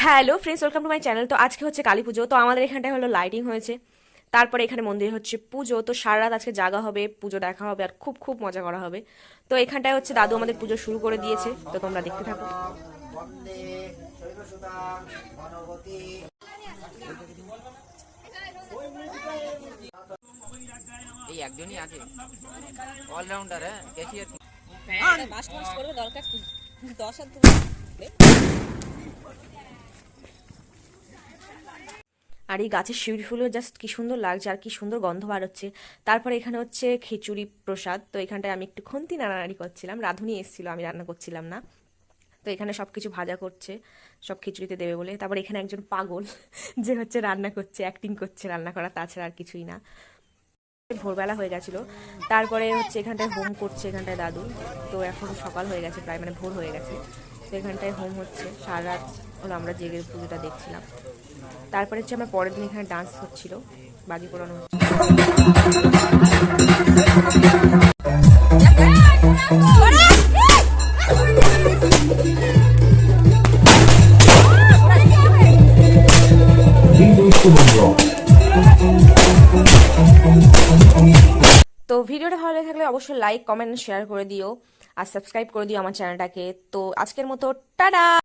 Hello friends, welcome to my channel. তো আজকে হচ্ছে কালী পুজো। তো আমাদের এখানটায় হলো লাইটিং হয়েছে, তারপরে এখানে মন্দিরে হচ্ছে পুজো। তো সারা রাত আজকে জাগা হবে, পুজো দেখা হবে, আর খুব খুব মজা করা হবে। তো এখানটায় হচ্ছে দাদু আমাদের পুজো শুরু করে দিয়েছে, তো তোমরা দেখতে থাকো। এই একজনই আছে অলরাউন্ডার। হ্যাঁ ক্যাশিয়ার মাস্ট মাস্ট করবে দরকার কি 10 আর আর এই গাছের শিউলি ফুলও জাস্ট কি সুন্দর লাগছে, আর কি সুন্দর গন্ধ বার হচ্ছে। তারপরে এখানে হচ্ছে খিচুড়ি প্রসাদ। তো এখানটায় আমি একটু খুন্তি নাড়ানাড়ি করছিলাম, রাঁধুনি এসেছিল, আমি রান্না করছিলাম না। তো এখানে সব কিছু ভাজা করছে, সব খিচুড়িতে দেবে বলে। তারপর এখানে একজন পাগল যে হচ্ছে রান্না করছে, অ্যাক্টিং করছে রান্না করা, তাছাড়া আর কিছুই না। ভোরবেলা হয়ে গেছিলো, তারপরে হচ্ছে এখানটায় হোম করছে এখানটায় দাদু। তো এখন সকাল হয়ে গেছে প্রায়, মানে ভোর হয়ে গেছে। তো এখানটায় হোম হচ্ছে, সারা রাত হলো আমরা জেগে পুজোটা দেখছিলাম। তারপরে হচ্ছে আমার পরের দিন এখানে ডান্স হচ্ছিল, বাজি পোড়ানো হচ্ছে। তো ভিডিওটা ভালো লেগে থাকলে অবশ্যই লাইক, কমেন্ট, শেয়ার করে দিও, আর সাবস্ক্রাইব করে দিও আমার চ্যানেলটাকে। তো আজকের মতো টাটা।